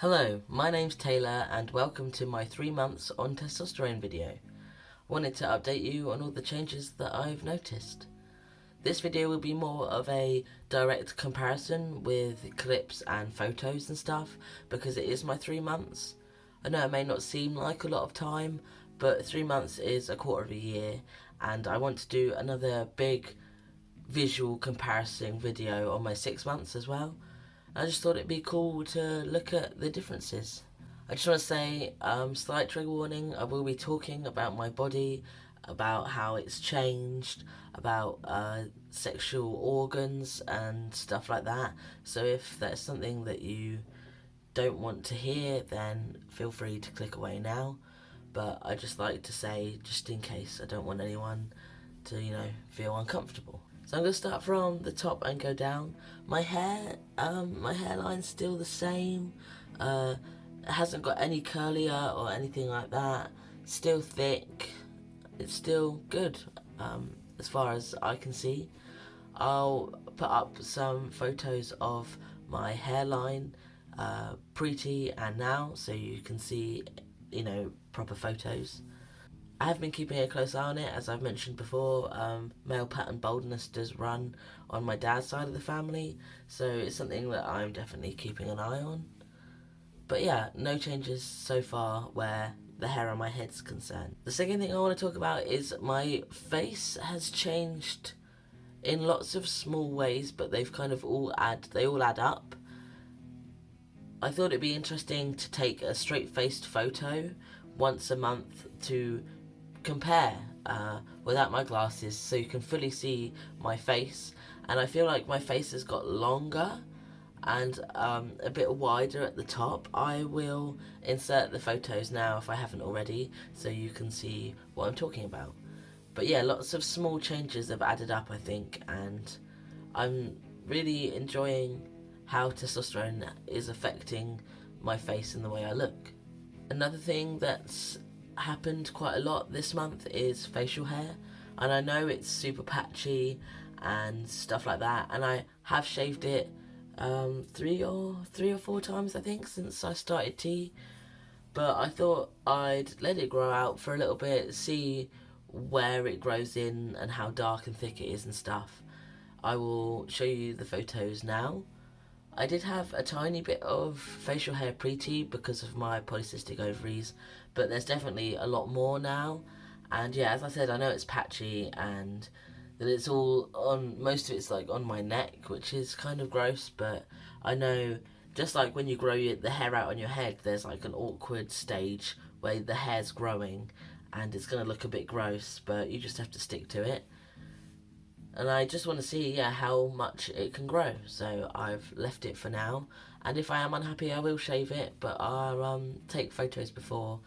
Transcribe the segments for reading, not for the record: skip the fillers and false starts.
Hello, my name's Taylor and welcome to my 3 months on testosterone video. I wanted to update you on all the changes that I've noticed. This video will be more of a direct comparison with clips and photos and stuff because it is my 3 months. I know it may not seem like a lot of time, but 3 months is a quarter of a year and I want to do another big visual comparison video on my 6 months as well. I just thought it'd be cool to look at the differences. I just want to say, slight trigger warning, I will be talking about my body, about how it's changed, about sexual organs and stuff like that. So if that's something that you don't want to hear, then feel free to click away now. But I just like to say, just in case, I don't want anyone to, feel uncomfortable. So I'm going to start from the top and go down. My hairline's still the same. It hasn't got any curlier or anything like that. Still thick. It's still good, as far as I can see. I'll put up some photos of my hairline, pre-T and now, so you can see, proper photos. I have been keeping a close eye on it, as I've mentioned before. Male pattern baldness does run on my dad's side of the family, so it's something that I'm definitely keeping an eye on. But yeah, no changes so far where the hair on my head's concerned. The second thing I want to talk about is my face has changed in lots of small ways, but they've kind of all add up. I thought it'd be interesting to take a straight-faced photo once a month to compare without my glasses so you can fully see my face, and I feel like my face has got longer and a bit wider at the top. I will insert the photos now if I haven't already so you can see what I'm talking about. But yeah, lots of small changes have added up, I think, and I'm really enjoying how testosterone is affecting my face and the way I look. Another thing that's happened quite a lot this month is facial hair, and I know it's super patchy and stuff like that, and I have shaved it three or four times I think since I started T, but I thought I'd let it grow out for a little bit, see where it grows in and how dark and thick it is and stuff. I will show you the photos now. I did have a tiny bit of facial hair pre-T because of my polycystic ovaries, but there's definitely a lot more now. And yeah, as I said, I know it's patchy and that it's all on, most of it's like on my neck, which is kind of gross, but I know just like when you grow the hair out on your head, there's like an awkward stage where the hair's growing and it's going to look a bit gross, but you just have to stick to it. And I just want to see, how much it can grow. So I've left it for now. And if I am unhappy, I will shave it. But I'll take photos before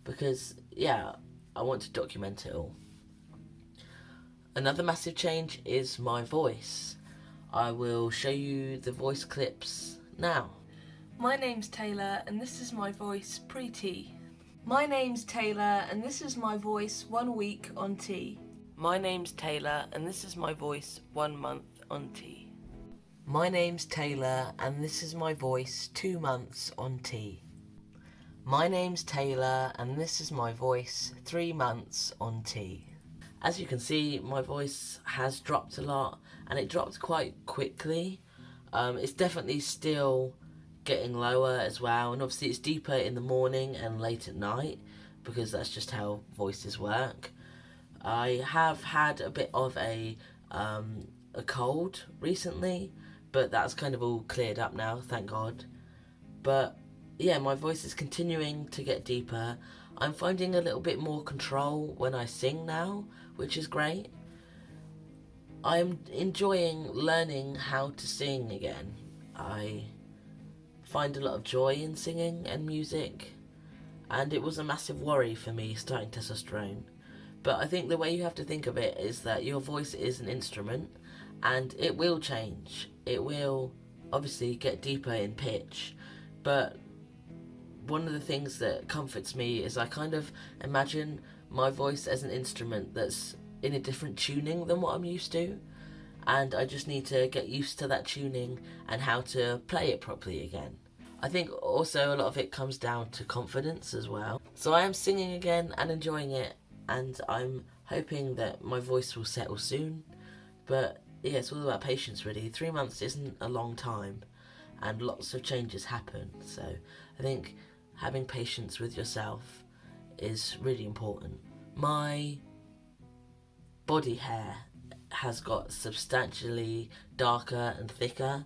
because, I want to document it all. Another massive change is my voice. I will show you the voice clips now. My name's Taylor and this is my voice pre-T. My name's Taylor and this is my voice 1 week on T. My name's Taylor and this is my voice 1 month on T. My name's Taylor and this is my voice 2 months on T. My name's Taylor and this is my voice 3 months on T. As you can see, my voice has dropped a lot and it dropped quite quickly. It's definitely still getting lower as well, and obviously it's deeper in the morning and late at night because that's just how voices work. I have had a bit of a cold recently, but that's kind of all cleared up now, thank God. But yeah, my voice is continuing to get deeper. I'm finding a little bit more control when I sing now, which is great. I'm enjoying learning how to sing again. I find a lot of joy in singing and music, and it was a massive worry for me starting testosterone. But I think the way you have to think of it is that your voice is an instrument and it will change. It will obviously get deeper in pitch, but one of the things that comforts me is I kind of imagine my voice as an instrument that's in a different tuning than what I'm used to, and I just need to get used to that tuning and how to play it properly again. I think also a lot of it comes down to confidence as well. So I am singing again and enjoying it, and I'm hoping that my voice will settle soon. But yeah, it's all about patience really. 3 months isn't a long time, and lots of changes happen. So I think having patience with yourself is really important. My body hair has got substantially darker and thicker,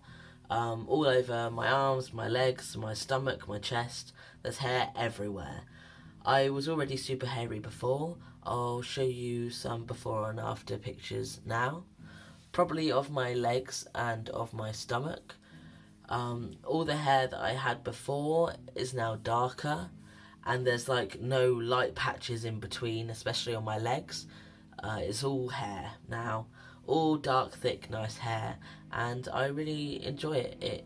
all over my arms, my legs, my stomach, my chest. There's hair everywhere. I was already super hairy before. I'll show you some before and after pictures now. Probably of my legs and of my stomach. All the hair that I had before is now darker, and there's like no light patches in between, especially on my legs. It's all hair now, all dark, thick, nice hair, and I really enjoy it. It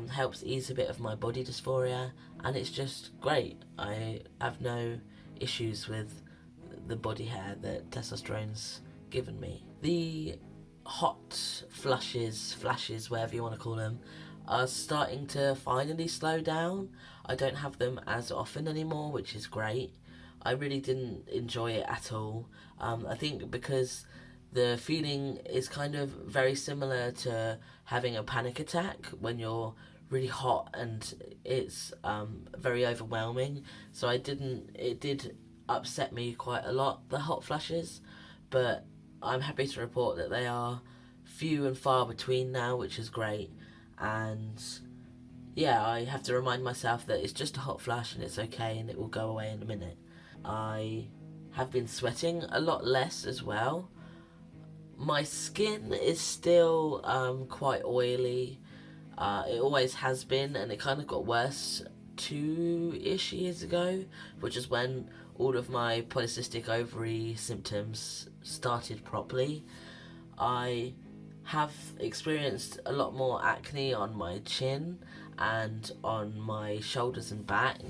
helps ease a bit of my body dysphoria, and it's just great. I have no issues with the body hair that testosterone's given me. The hot flashes, whatever you want to call them, are starting to finally slow down. I don't have them as often anymore, which is great. I really didn't enjoy it at all. I think because the feeling is kind of very similar to having a panic attack when you're really hot, and it's very overwhelming. So it did upset me quite a lot, the hot flashes, but I'm happy to report that they are few and far between now, which is great. And yeah, I have to remind myself that it's just a hot flash and it's okay and it will go away in a minute. I have been sweating a lot less as well. My skin is still quite oily. It always has been, and it kind of got worse 2-ish years ago, which is when all of my polycystic ovary symptoms started properly. I have experienced a lot more acne on my chin and on my shoulders and back,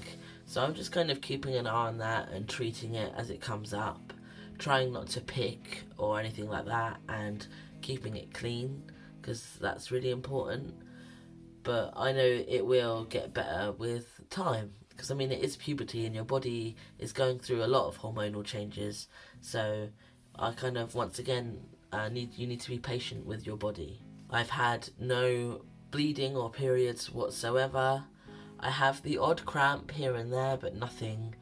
so I'm just kind of keeping an eye on that and treating it as it comes up, trying not to pick or anything like that, and keeping it clean, because that's really important. But I know it will get better with time, because I mean, it is puberty and your body is going through a lot of hormonal changes. So I kind of, once again, you need to be patient with your body. I've had no bleeding or periods whatsoever. I have the odd cramp here and there, but nothing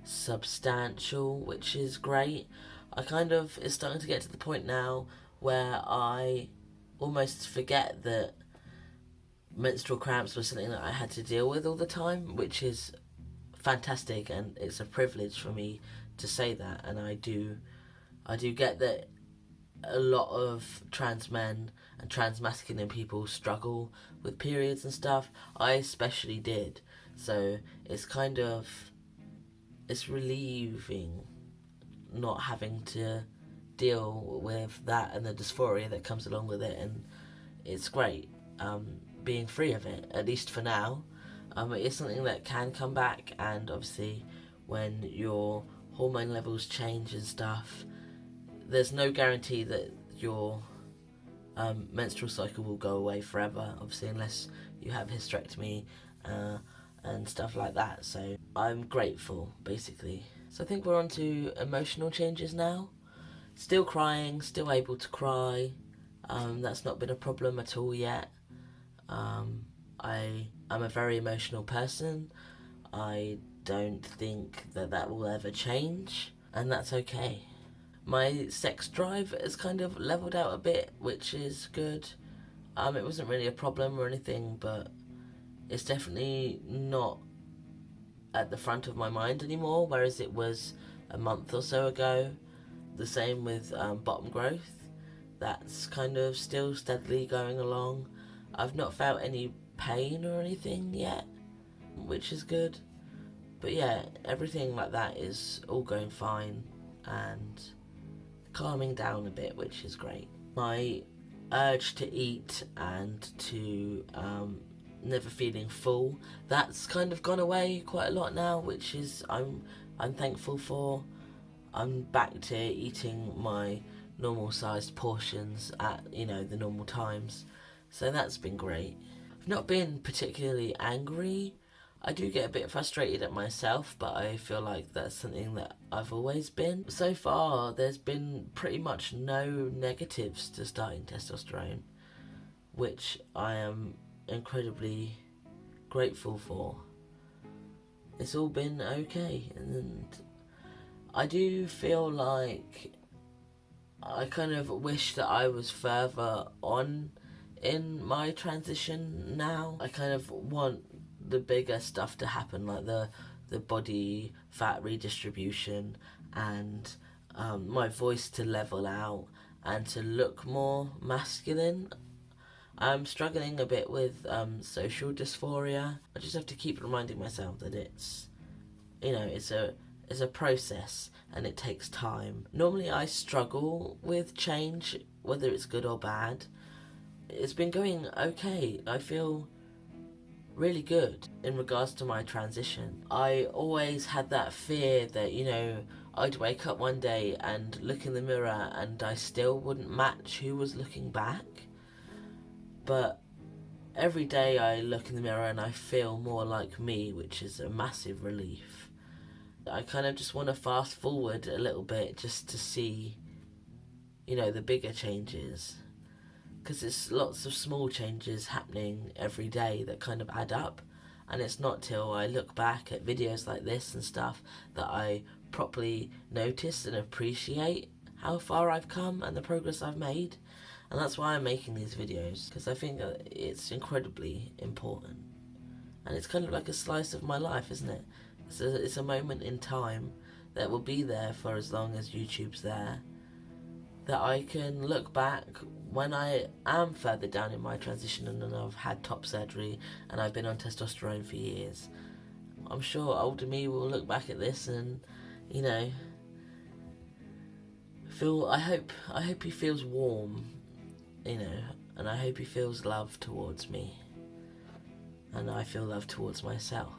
substantial, which is great. It's starting to get to the point now where I almost forget that menstrual cramps was something that I had to deal with all the time, which is fantastic, and it's a privilege for me to say that. And I do get that a lot of trans men and trans masculine people struggle with periods and stuff. I especially did. So it's relieving not having to deal with that and the dysphoria that comes along with it, and it's great being free of it, at least for now. It is something that can come back, and obviously when your hormone levels change and stuff, there's no guarantee that your menstrual cycle will go away forever, obviously, unless you have hysterectomy and stuff like that. So I'm grateful, basically. So I think we're on to emotional changes now. Still crying, still able to cry. That's not been a problem at all yet. I'm a very emotional person. I don't think that will ever change, and that's okay. My sex drive has kind of leveled out a bit, which is good. It wasn't really a problem or anything, but it's definitely not at the front of my mind anymore, whereas it was a month or so ago. The same with bottom growth. That's kind of still steadily going along. I've not felt any pain or anything yet, which is good. But yeah, everything like that is all going fine and calming down a bit, which is great. My urge to eat and to never feeling full, that's kind of gone away quite a lot now, which is I'm thankful for. I'm back to eating my normal sized portions at the normal times, so that's been great. I've not been particularly angry. I do get a bit frustrated at myself, but I feel like that's something that I've always been. So far, there's been pretty much no negatives to starting testosterone, which I am incredibly grateful for. It's all been okay, and I do feel like I kind of wish that I was further on in my transition now. I kind of want the bigger stuff to happen, like the body fat redistribution and my voice to level out and to look more masculine. I'm struggling a bit with social dysphoria. I just have to keep reminding myself that it's a process and it takes time. Normally I struggle with change, whether it's good or bad. It's been going okay. I feel really good in regards to my transition. I always had that fear that, I'd wake up one day and look in the mirror and I still wouldn't match who was looking back. But every day I look in the mirror and I feel more like me, which is a massive relief. I kind of just want to fast forward a little bit just to see, the bigger changes. Because it's lots of small changes happening every day that kind of add up. And it's not till I look back at videos like this and stuff that I properly notice and appreciate how far I've come and the progress I've made. And that's why I'm making these videos, because I think that it's incredibly important. And it's kind of like a slice of my life, isn't it? It's a moment in time that will be there for as long as YouTube's there, that I can look back when I am further down in my transition and I've had top surgery and I've been on testosterone for years. I'm sure older me will look back at this and, I hope he feels warm, and I hope he feels love towards me. And I feel love towards myself.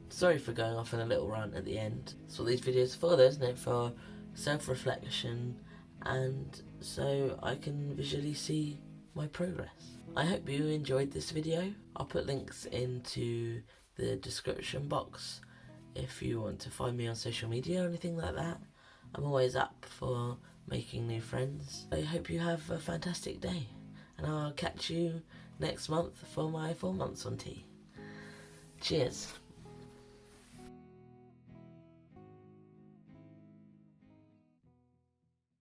Sorry for going off on a little rant at the end. That's what these videos are for, though, isn't it? For self-reflection, and so I can visually see my progress. I hope you enjoyed this video. I'll put links into the description box if you want to find me on social media or anything like that. I'm always up for making new friends. I hope you have a fantastic day, and I'll catch you next month for my 4 months on T. Cheers.